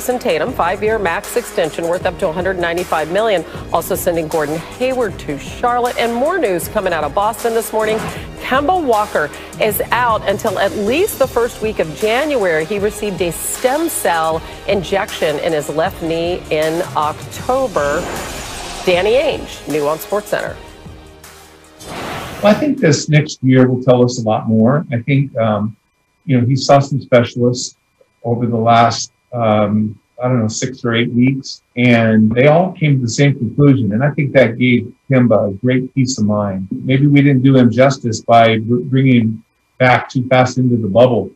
Jason Tatum, 5-year max extension worth up to $195 million. Also sending Gordon Hayward to Charlotte. And more news coming out of Boston this morning. Kemba Walker is out until at least the first week of January. He received a stem cell injection in his left knee in October. Danny Ainge, new on SportsCenter. Well, I think this next year will tell us a lot more. I think, he saw some specialists over the last, 6 or 8 weeks, and they all came to the same conclusion. And I think that gave Kemba a great peace of mind. Maybe we didn't do him justice by bringing him back too fast into the bubble.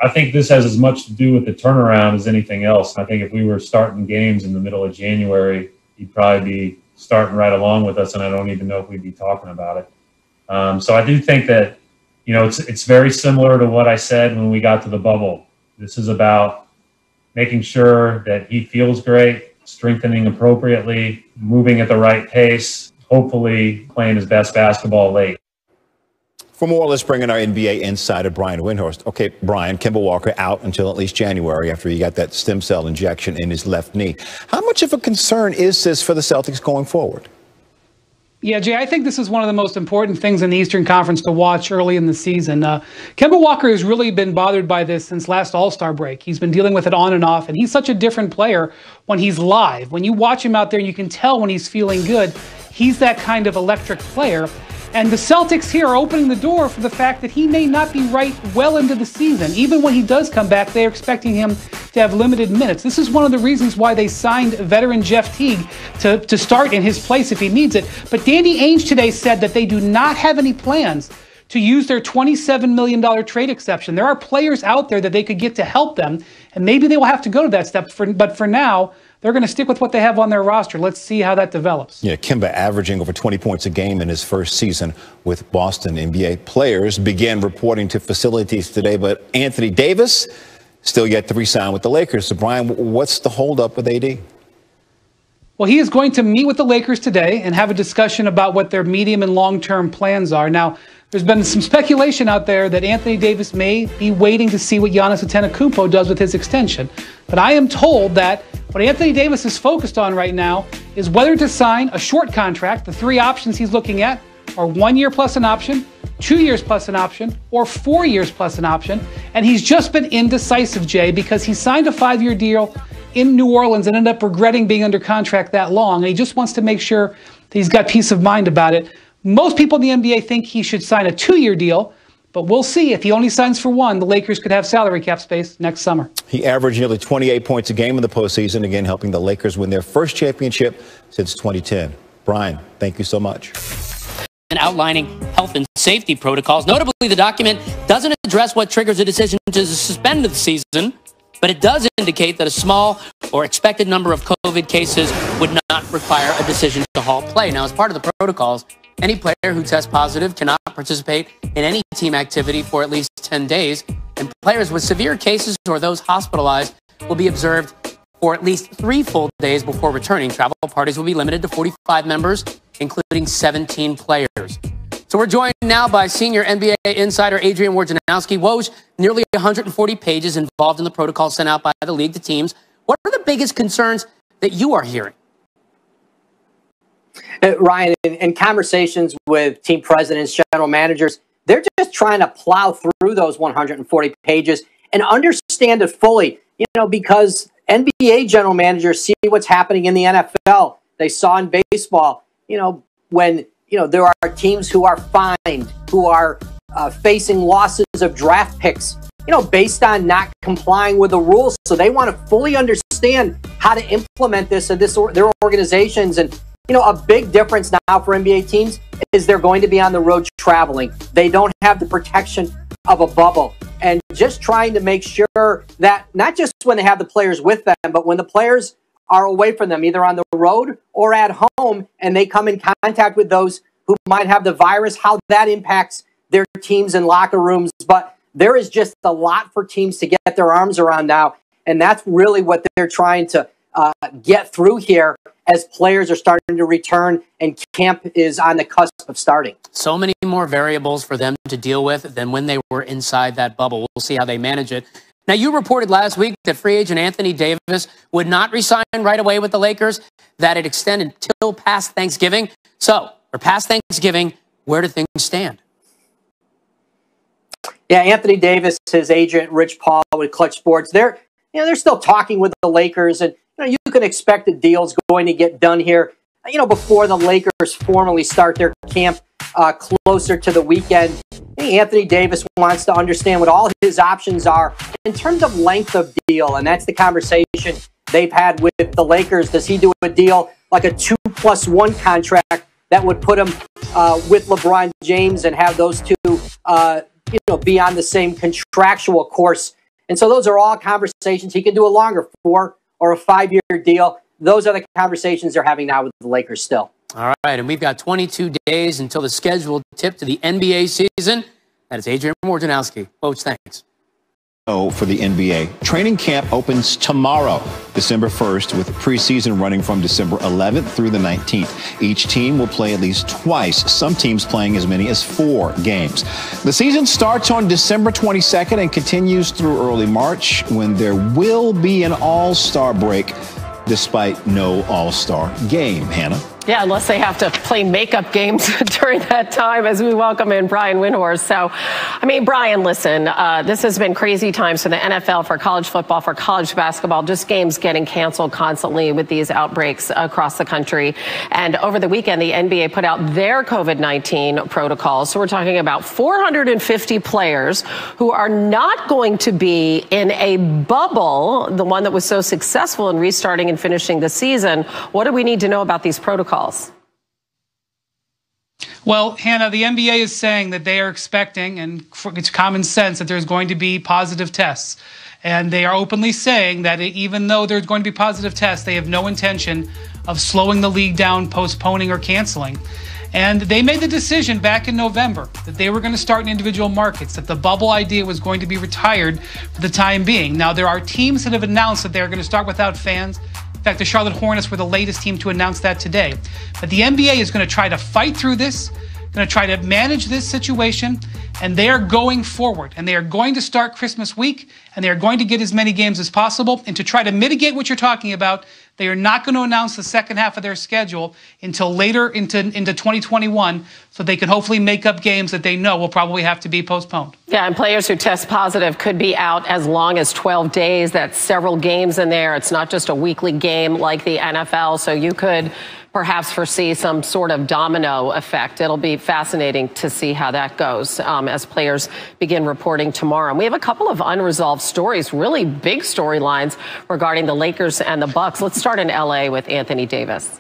I think this has as much to do with the turnaround as anything else. I think if we were starting games in the middle of January, he'd probably be starting right along with us, and I don't even know if we'd be talking about it. So I do think that, it's very similar to what I said when we got to the bubble. This is about making sure that he feels great, strengthening appropriately, moving at the right pace, hopefully playing his best basketball late. For more, let's bring in our NBA insider, Brian Windhorst. Okay, Brian, Kemba Walker out until at least January after he got that stem cell injection in his left knee. How much of a concern is this for the Celtics going forward? Yeah, Jay, I think this is one of the most important things in the Eastern Conference to watch early in the season. Kemba Walker has really been bothered by this since last All-Star break. He's been dealing with it on and off, and he's such a different player when he's live. When you watch him out there, you can tell when he's feeling good. He's that kind of electric player. And the Celtics here are opening the door for the fact that he may not be right well into the season. Even when he does come back, they're expecting him to have limited minutes. This is one of the reasons why they signed veteran Jeff Teague to start in his place if he needs it. But Danny Ainge today said that they do not have any plans to use their $27 million trade exception. There are players out there that they could get to help them, and maybe they will have to go to that step. But for now, they're going to stick with what they have on their roster. Let's see how that develops. Yeah, Kemba averaging over 20 points a game in his first season with Boston. NBA players began reporting to facilities today, but Anthony Davis still yet to re-sign with the Lakers. So, Brian, what's the holdup with AD? Well, he is going to meet with the Lakers today and have a discussion about what their medium and long-term plans are. Now, there's been some speculation out there that Anthony Davis may be waiting to see what Giannis Antetokounmpo does with his extension. But I am told that what Anthony Davis is focused on right now is whether to sign a short contract. The 3 options he's looking at are 1 year plus an option, 2 years plus an option, or 4 years plus an option. And he's just been indecisive, Jay, because he signed a 5-year deal in New Orleans and ended up regretting being under contract that long. And he just wants to make sure that he's got peace of mind about it. Most people in the NBA think he should sign a 2-year deal, but we'll see. If he only signs for 1, the Lakers could have salary cap space next summer. He averaged nearly 28 points a game in the postseason, again helping the Lakers win their first championship since 2010. Brian, thank you so much. And outlining health and safety protocols. Notably, the document doesn't address what triggers a decision to suspend the season, but it does indicate that a small or expected number of COVID cases would not require a decision to halt play. Now, as part of the protocols, any player who tests positive cannot participate in any team activity for at least 10 days, and players with severe cases or those hospitalized will be observed for at least 3 full days before returning. Travel parties will be limited to 45 members, including 17 players. So we're joined now by senior NBA insider Adrian Wojnarowski. Woj, nearly 140 pages involved in the protocol sent out by the league to teams. What are the biggest concerns that you are hearing? Ryan, in conversations with team presidents, general managers, they're just trying to plow through those 140 pages and understand it fully, because NBA general managers see what's happening in the NFL. They saw in baseball, when, there are teams who are fined, who are facing losses of draft picks, based on not complying with the rules. So they want to fully understand how to implement this in their organizations. And, a big difference now for NBA teams is they're going to be on the road traveling. They don't have the protection of a bubble. And just trying to make sure that not just when they have the players with them, but when the players are away from them, either on the road or at home, and they come in contact with those who might have the virus, how that impacts their teams and locker rooms. But there is just a lot for teams to get their arms around now. And that's really what they're trying to get through here as players are starting to return and camp is on the cusp of starting. So many more variables for them to deal with than when they were inside that bubble. We'll see how they manage it. Now, you reported last week that free agent Anthony Davis would not resign right away with the Lakers, that it extended till past Thanksgiving. So, or past Thanksgiving, where do things stand? Yeah, Anthony Davis, his agent, Rich Paul with Clutch Sports, they're still talking with the Lakers, and you can expect the deal's going to get done here, before the Lakers formally start their camp closer to the weekend. Anthony Davis wants to understand what all his options are in terms of length of deal, and that's the conversation they've had with the Lakers. Does he do a deal like a 2+1 contract that would put him with LeBron James and have those two, be on the same contractual course? And so those are all conversations. He can do a longer 4 or a 5-year deal. Those are the conversations they're having now with the Lakers still. All right, and we've got 22 days until the scheduled tip to the NBA season. That is Adrian Wojnarowski. Coach, thanks. For the NBA. Training camp opens tomorrow, December 1st, with preseason running from December 11th through the 19th. Each team will play at least twice, some teams playing as many as 4 games. The season starts on December 22nd and continues through early March, when there will be an all-star break, despite no all-star game. Hannah? Yeah, unless they have to play makeup games during that time, as we welcome in Brian Windhorst. So, Brian, listen, this has been crazy times for the NFL, for college football, for college basketball, just games getting canceled constantly with these outbreaks across the country. And over the weekend, the NBA put out their COVID-19 protocols. So we're talking about 450 players who are not going to be in a bubble, the one that was so successful in restarting and finishing the season. What do we need to know about these protocols? Well, Hannah, the NBA is saying that they are expecting, and it's common sense, that there's going to be positive tests. And they are openly saying that even though there's going to be positive tests, they have no intention of slowing the league down, postponing, or canceling. And they made the decision back in November that they were going to start in individual markets, that the bubble idea was going to be retired for the time being. Now, there are teams that have announced that they're going to start without fans. In fact, the Charlotte Hornets were the latest team to announce that today. But the NBA is going to try to fight through this, going to try to manage this situation, and they are going forward. And they are going to start Christmas week, and they are going to get as many games as possible. And to try to mitigate what you're talking about, they are not going to announce the second half of their schedule until later into 2021, so they can hopefully make up games that they know will probably have to be postponed. Yeah, and players who test positive could be out as long as 12 days. That's several games in there. It's not just a weekly game like the NFL, so you could perhaps foresee some sort of domino effect. It'll be fascinating to see how that goes as players begin reporting tomorrow. And we have a couple of unresolved stories, really big storylines regarding the Lakers and the Bucks. Let's start in LA with Anthony Davis.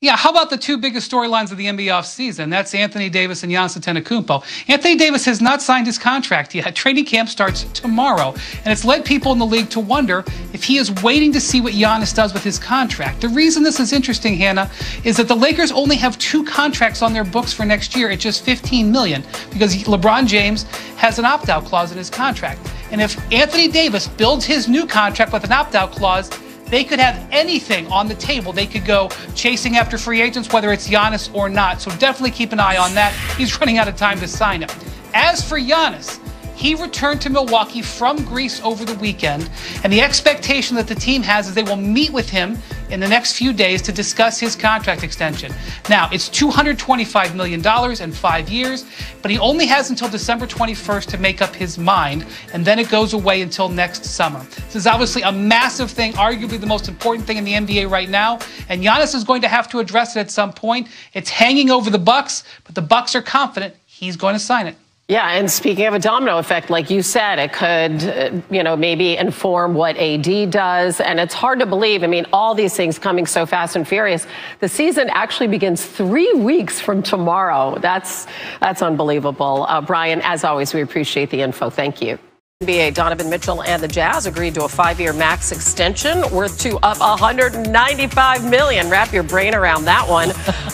Yeah, how about the two biggest storylines of the NBA offseason? That's Anthony Davis and Giannis Antetokounmpo. Anthony Davis has not signed his contract yet. Training camp starts tomorrow, and it's led people in the league to wonder if he is waiting to see what Giannis does with his contract. The reason this is interesting, Hannah, is that the Lakers only have 2 contracts on their books for next year at just $15 million, because LeBron James has an opt-out clause in his contract. And if Anthony Davis builds his new contract with an opt-out clause, they could have anything on the table. They could go chasing after free agents, whether it's Giannis or not. So definitely keep an eye on that. He's running out of time to sign him. As for Giannis, he returned to Milwaukee from Greece over the weekend, and the expectation that the team has is they will meet with him in the next few days to discuss his contract extension. Now, it's $225 million in 5 years, but he only has until December 21st to make up his mind, and then it goes away until next summer. This is obviously a massive thing, arguably the most important thing in the NBA right now, and Giannis is going to have to address it at some point. It's hanging over the Bucks, but the Bucks are confident he's going to sign it. Yeah, and speaking of a domino effect, like you said, it could, maybe inform what AD does. And it's hard to believe. I mean, all these things coming so fast and furious. The season actually begins 3 weeks from tomorrow. That's unbelievable. Brian, as always, we appreciate the info. Thank you. NBA Donovan Mitchell and the Jazz agreed to a 5-year max extension worth up $195 million. Wrap your brain around that one.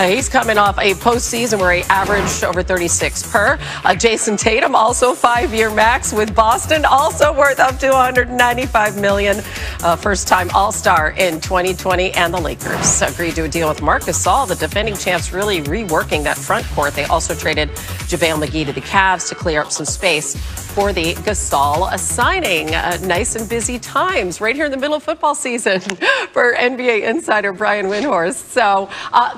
He's coming off a postseason where he averaged over 36 per. Jason Tatum, also 5-year max with Boston, also worth up to $195 million. First-time All-Star in 2020, and the Lakers agreed to a deal with Marc Gasol, the defending champs, really reworking that front court. They also traded JaVale McGee to the Cavs to clear up some space for the Gasol signing. Nice and busy times right here in the middle of football season for NBA insider Brian Windhorst. So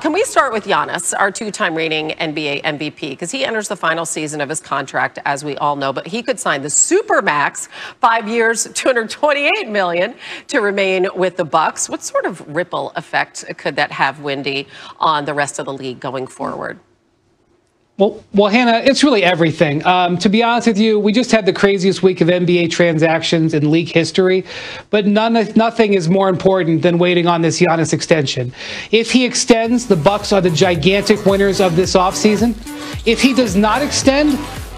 can we start with Giannis, our two-time reigning NBA MVP, because he enters the final season of his contract, as we all know, but he could sign the Supermax, 5 years, $228 million to remain with the Bucks. What sort of ripple effect could that have, Wendy, on the rest of the league going forward? Well, Hannah, it's really everything. To be honest with you, we just had the craziest week of NBA transactions in league history, but nothing is more important than waiting on this Giannis extension. If he extends, the Bucks are the gigantic winners of this offseason. If he does not extend,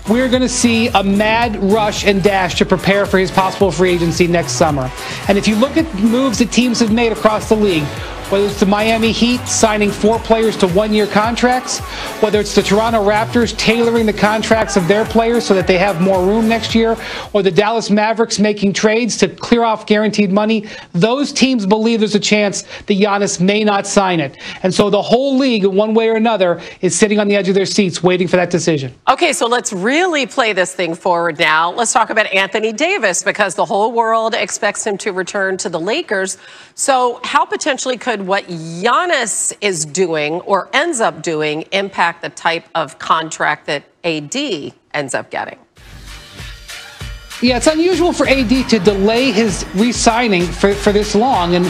we're going to see a mad rush and dash to prepare for his possible free agency next summer. And if you look at moves that teams have made across the league, whether it's the Miami Heat signing 4 players to 1-year contracts, whether it's the Toronto Raptors tailoring the contracts of their players so that they have more room next year, or the Dallas Mavericks making trades to clear off guaranteed money, those teams believe there's a chance that Giannis may not sign it. And so the whole league, in one way or another, is sitting on the edge of their seats waiting for that decision. Okay, so let's really play this thing forward now. Let's talk about Anthony Davis, because the whole world expects him to return to the Lakers. So how potentially could what Giannis is doing or ends up doing impact the type of contract that AD ends up getting? Yeah, it's unusual for AD to delay his re-signing for this long. And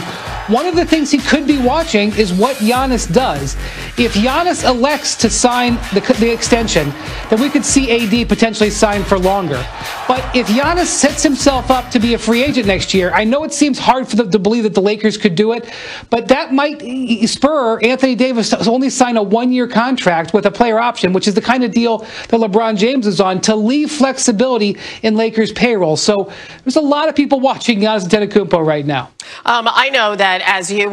one of the things he could be watching is what Giannis does. If Giannis elects to sign the extension, then we could see AD potentially sign for longer. But if Giannis sets himself up to be a free agent next year, I know it seems hard for them to believe that the Lakers could do it, but that might spur Anthony Davis to only sign a 1-year contract with a player option, which is the kind of deal that LeBron James is on, to leave flexibility in Lakers payroll. So there's a lot of people watching Giannis Antetokounmpo right now. I know that as you